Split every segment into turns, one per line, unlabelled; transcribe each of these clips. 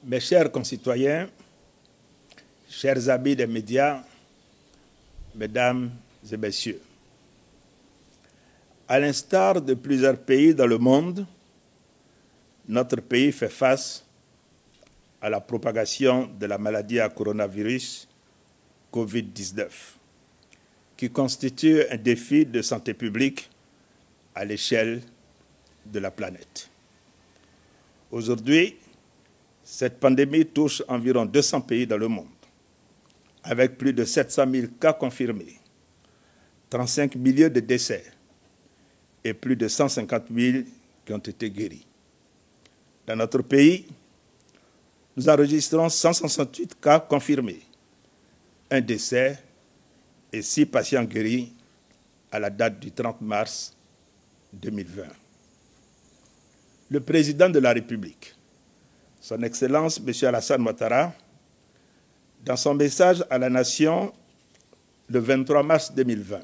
Mes chers concitoyens, chers amis des médias, mesdames et messieurs, à l'instar de plusieurs pays dans le monde, notre pays fait face à la propagation de la maladie à coronavirus Covid-19, qui constitue un défi de santé publique à l'échelle de la planète. Aujourd'hui, cette pandémie touche environ 200 pays dans le monde, avec plus de 700 000 cas confirmés, 35 millions de décès et plus de 150 000 qui ont été guéris. Dans notre pays, nous enregistrons 168 cas confirmés, un décès et 6 patients guéris à la date du 30 mars 2020. Le président de la République, Son Excellence M. Alassane Ouattara, dans son message à la Nation le 23 mars 2020,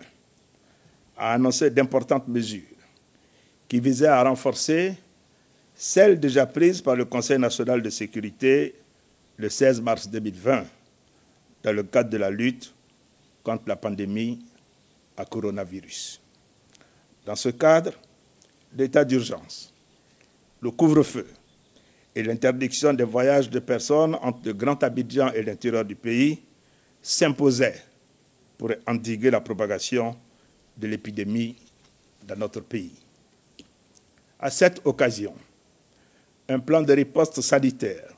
a annoncé d'importantes mesures qui visaient à renforcer celles déjà prises par le Conseil national de sécurité le 16 mars 2020 dans le cadre de la lutte contre la pandémie à coronavirus. Dans ce cadre, l'état d'urgence, le couvre-feu et l'interdiction des voyages de personnes entre le Grand Abidjan et l'intérieur du pays s'imposaient pour endiguer la propagation de l'épidémie dans notre pays. À cette occasion, un plan de riposte sanitaire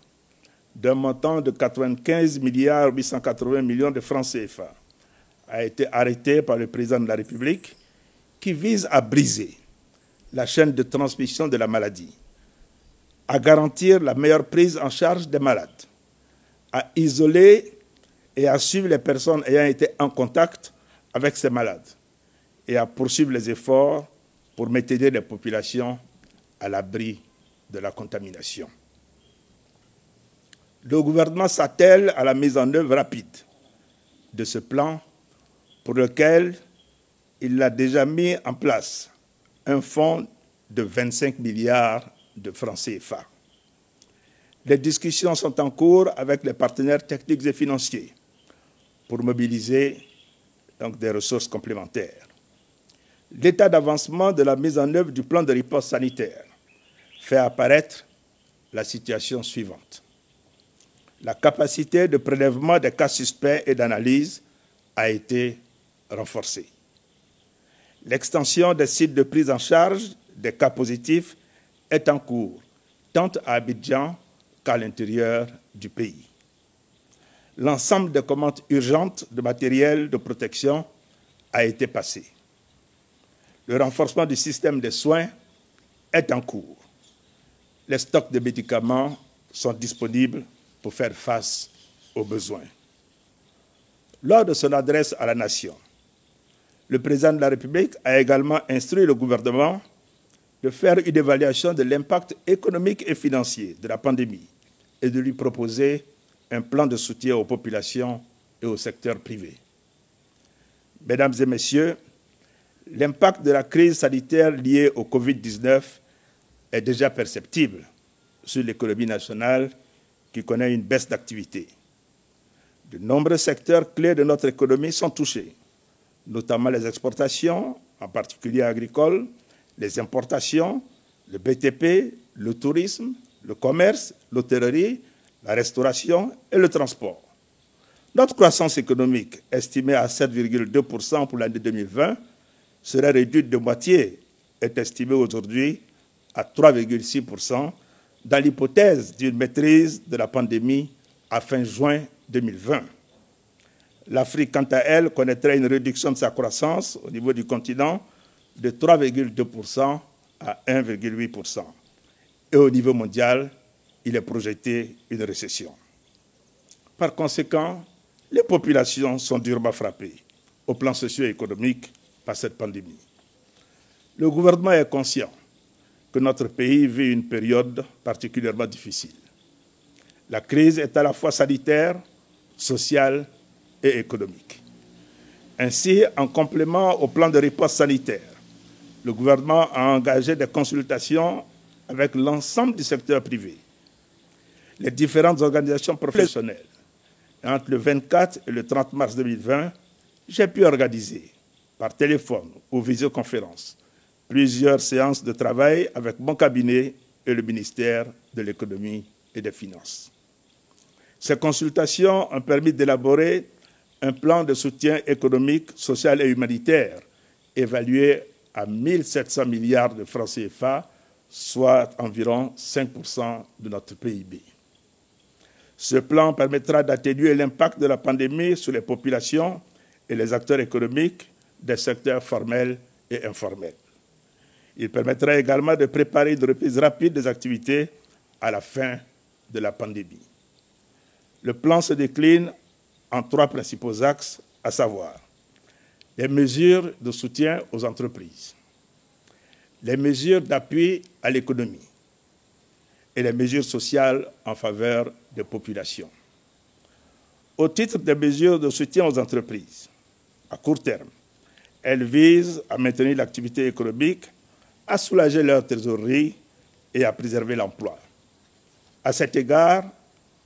d'un montant de 95 880 millions de francs CFA a été arrêté par le président de la République qui vise à briser la chaîne de transmission de la maladie, à garantir la meilleure prise en charge des malades, à isoler et à suivre les personnes ayant été en contact avec ces malades et à poursuivre les efforts pour maintenir les populations à l'abri de la contamination. Le gouvernement s'attelle à la mise en œuvre rapide de ce plan pour lequel il a déjà mis en place un fonds de 25 milliards de francs CFA. Les discussions sont en cours avec les partenaires techniques et financiers pour mobiliser donc des ressources complémentaires. L'état d'avancement de la mise en œuvre du plan de riposte sanitaire fait apparaître la situation suivante. La capacité de prélèvement des cas suspects et d'analyse a été renforcée. L'extension des sites de prise en charge des cas positifs est en cours, tant à Abidjan qu'à l'intérieur du pays. L'ensemble des commandes urgentes de matériel de protection a été passé. Le renforcement du système de soins est en cours. Les stocks de médicaments sont disponibles pour faire face aux besoins. Lors de son adresse à la nation, le président de la République a également instruit le gouvernement de faire une évaluation de l'impact économique et financier de la pandémie et de lui proposer un plan de soutien aux populations et au secteur privé. Mesdames et messieurs, l'impact de la crise sanitaire liée au Covid-19 est déjà perceptible sur l'économie nationale qui connaît une baisse d'activité. De nombreux secteurs clés de notre économie sont touchés, notamment les exportations, en particulier agricoles, les importations, le BTP, le tourisme, le commerce, l'hôtellerie, la restauration et le transport. Notre croissance économique, estimée à 7,2% pour l'année 2020, serait réduite de moitié, est estimée aujourd'hui à 3,6% dans l'hypothèse d'une maîtrise de la pandémie à fin juin 2020. L'Afrique, quant à elle, connaîtrait une réduction de sa croissance au niveau du continent de 3,2% à 1,8%. Et au niveau mondial, il est projeté une récession. Par conséquent, les populations sont durement frappées au plan socio-économique par cette pandémie. Le gouvernement est conscient que notre pays vit une période particulièrement difficile. La crise est à la fois sanitaire, sociale et économique. Ainsi, en complément au plan de riposte sanitaire, le gouvernement a engagé des consultations avec l'ensemble du secteur privé. les différentes organisations professionnelles. Entre le 24 et le 30 mars 2020, j'ai pu organiser, par téléphone ou visioconférence, plusieurs séances de travail avec mon cabinet et le ministère de l'Économie et des Finances. Ces consultations ont permis d'élaborer un plan de soutien économique, social et humanitaire évalué à 1 700 milliards de francs CFA, soit environ 5% de notre PIB. Ce plan permettra d'atténuer l'impact de la pandémie sur les populations et les acteurs économiques des secteurs formels et informels. Il permettra également de préparer une reprise rapide des activités à la fin de la pandémie. Le plan se décline en 3 principaux axes, à savoir les mesures de soutien aux entreprises, les mesures d'appui à l'économie et les mesures sociales en faveur des populations. Au titre des mesures de soutien aux entreprises, à court terme, elles visent à maintenir l'activité économique, à soulager leur trésorerie et à préserver l'emploi. À cet égard,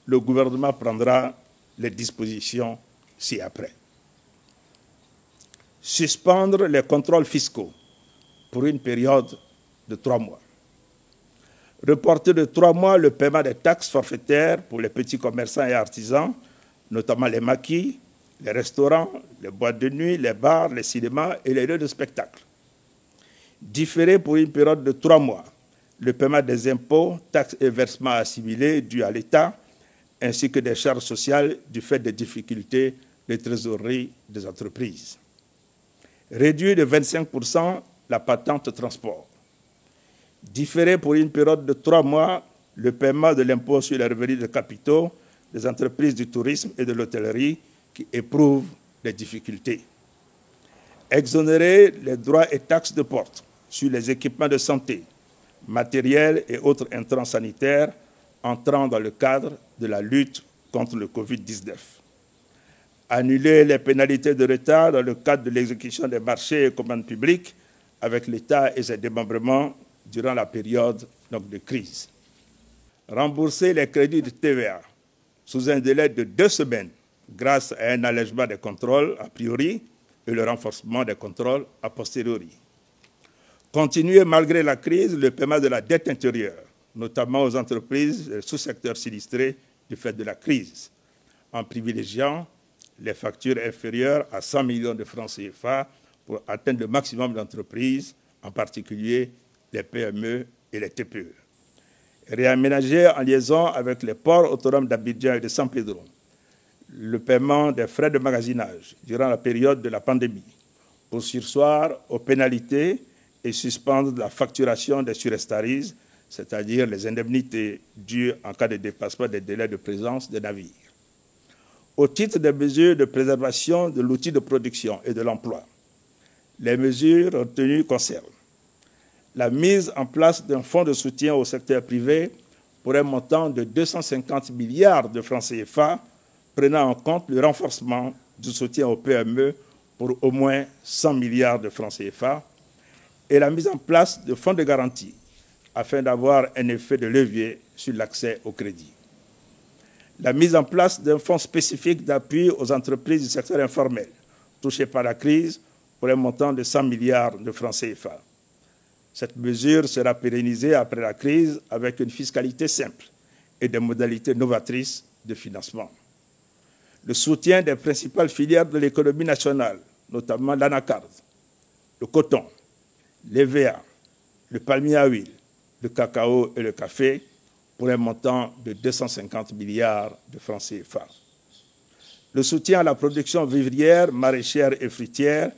le gouvernement prendra les dispositions ci-après. Suspendre les contrôles fiscaux pour une période de 3 mois. Reporter de 3 mois le paiement des taxes forfaitaires pour les petits commerçants et artisans, notamment les maquis, les restaurants, les boîtes de nuit, les bars, les cinémas et les lieux de spectacle. Différer pour une période de 3 mois le paiement des impôts, taxes et versements assimilés dus à l'État, ainsi que des charges sociales du fait des difficultés de trésorerie des entreprises. Réduire de 25% la patente transport. Différer pour une période de 3 mois le paiement de l'impôt sur les revenus de capitaux des entreprises du tourisme et de l'hôtellerie qui éprouvent des difficultés. Exonérer les droits et taxes de port sur les équipements de santé, matériels et autres intrants sanitaires entrant dans le cadre de la lutte contre le Covid-19. Annuler les pénalités de retard dans le cadre de l'exécution des marchés et commandes publiques avec l'État et ses démembrements durant la période de crise. Rembourser les crédits de TVA sous un délai de 2 semaines grâce à un allègement des contrôles a priori et le renforcement des contrôles a posteriori. Continuer malgré la crise le paiement de la dette intérieure, notamment aux entreprises et sous-secteurs sinistrés du fait de la crise, en privilégiant les factures inférieures à 100 millions de francs CFA pour atteindre le maximum d'entreprises, en particulier les PME et les TPE. Réaménager en liaison avec les ports autonomes d'Abidjan et de San Pedro le paiement des frais de magasinage durant la période de la pandémie pour surseoir aux pénalités et suspendre la facturation des surestaries, c'est-à-dire les indemnités dues en cas de dépassement des délais de présence des navires. Au titre des mesures de préservation de l'outil de production et de l'emploi, les mesures retenues concernent la mise en place d'un fonds de soutien au secteur privé pour un montant de 250 milliards de francs CFA, prenant en compte le renforcement du soutien aux PME pour au moins 100 milliards de francs CFA, et la mise en place de fonds de garantie afin d'avoir un effet de levier sur l'accès au crédit. La mise en place d'un fonds spécifique d'appui aux entreprises du secteur informel touchées par la crise pour un montant de 100 milliards de francs CFA. Cette mesure sera pérennisée après la crise avec une fiscalité simple et des modalités novatrices de financement. Le soutien des principales filières de l'économie nationale, notamment l'anacarde, le coton, l'EVA, le palmier à huile, le cacao et le café, pour un montant de 250 milliards de francs CFA. Le soutien à la production vivrière, maraîchère et fruitière,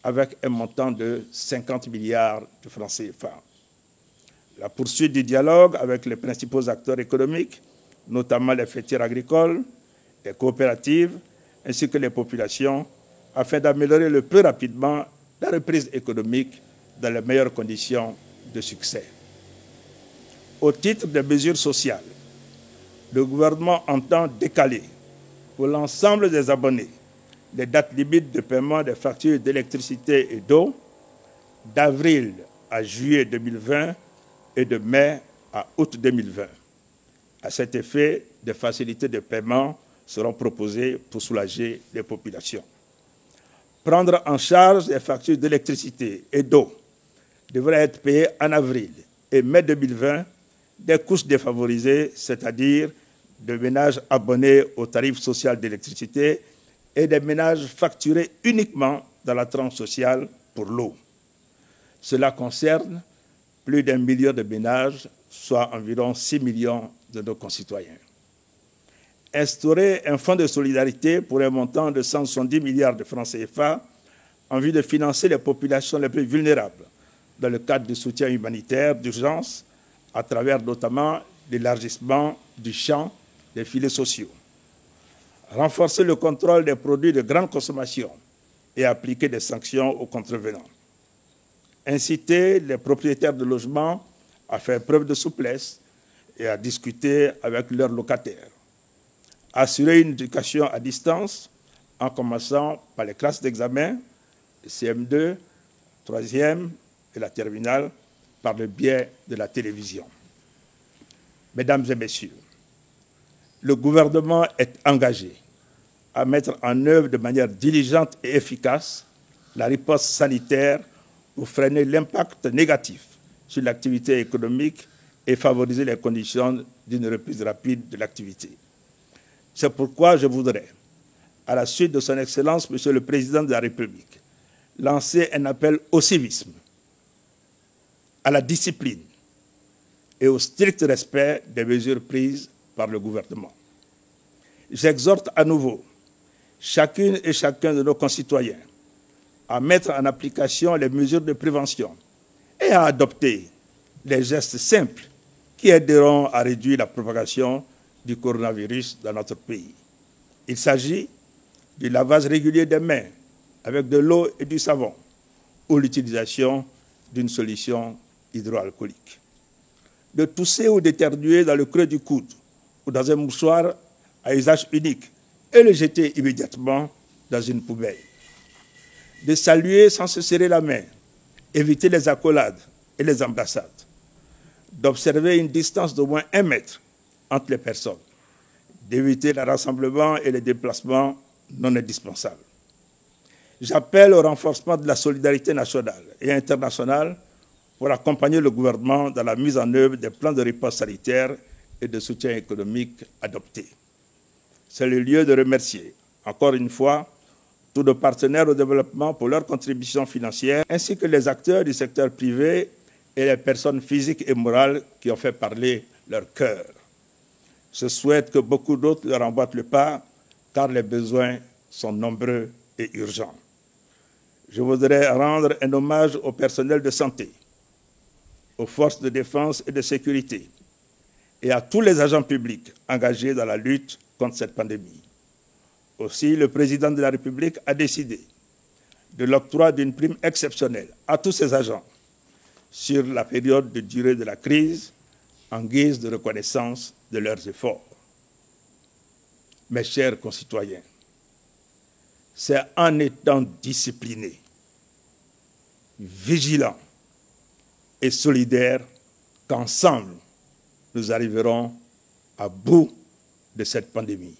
avec un montant de 50 milliards de francs CFA. La poursuite du dialogue avec les principaux acteurs économiques, notamment les filières agricoles, les coopératives, ainsi que les populations, afin d'améliorer le plus rapidement la reprise économique dans les meilleures conditions de succès. Au titre des mesures sociales, le gouvernement entend décaler pour l'ensemble des abonnés les dates limites de paiement des factures d'électricité et d'eau d'avril à juillet 2020 et de mai à août 2020. À cet effet, des facilités de paiement seront proposées pour soulager les populations. Prendre en charge les factures d'électricité et d'eau devrait être payées en avril et mai 2020 des couches défavorisées, c'est-à-dire des ménages abonnés au tarif social d'électricité et des ménages facturés uniquement dans la tranche sociale pour l'eau. Cela concerne plus d'1 million de ménages, soit environ 6 millions de nos concitoyens. Instaurer un fonds de solidarité pour un montant de 170 milliards de francs CFA en vue de financer les populations les plus vulnérables dans le cadre du soutien humanitaire d'urgence à travers notamment l'élargissement du champ des filets sociaux. Renforcer le contrôle des produits de grande consommation et appliquer des sanctions aux contrevenants. Inciter les propriétaires de logements à faire preuve de souplesse et à discuter avec leurs locataires. Assurer une éducation à distance en commençant par les classes d'examen, le CM2, 3e et la terminale, par le biais de la télévision. Mesdames et messieurs, le gouvernement est engagé à mettre en œuvre de manière diligente et efficace la riposte sanitaire pour freiner l'impact négatif sur l'activité économique et favoriser les conditions d'une reprise rapide de l'activité. C'est pourquoi je voudrais, à la suite de son Excellence, Monsieur le Président de la République, lancer un appel au civisme, à la discipline et au strict respect des mesures prises par le gouvernement. J'exhorte à nouveau chacune et chacun de nos concitoyens à mettre en application les mesures de prévention et à adopter les gestes simples qui aideront à réduire la propagation du coronavirus dans notre pays. Il s'agit du lavage régulier des mains avec de l'eau et du savon ou l'utilisation d'une solution hydroalcoolique. De tousser ou d'éternuer dans le creux du coude ou dans un mouchoir à usage unique et le jeter immédiatement dans une poubelle. De saluer sans se serrer la main, éviter les accolades et les embrassades. D'observer une distance d'au moins 1 mètre entre les personnes. D'éviter les rassemblements et les déplacements non indispensables. J'appelle au renforcement de la solidarité nationale et internationale pour accompagner le gouvernement dans la mise en œuvre des plans de riposte sanitaire et de soutien économique adoptés. C'est le lieu de remercier, encore une fois, tous nos partenaires au développement pour leur contribution financière, ainsi que les acteurs du secteur privé et les personnes physiques et morales qui ont fait parler leur cœur. Je souhaite que beaucoup d'autres leur emboîtent le pas, car les besoins sont nombreux et urgents. Je voudrais rendre un hommage au personnel de santé, aux forces de défense et de sécurité, et à tous les agents publics engagés dans la lutte contre cette pandémie. Aussi, le président de la République a décidé de l'octroi d'une prime exceptionnelle à tous ces agents sur la période de durée de la crise en guise de reconnaissance de leurs efforts. Mes chers concitoyens, c'est en étant disciplinés, vigilants et solidaires qu'ensemble, nous arriverons à bout de cette pandémie.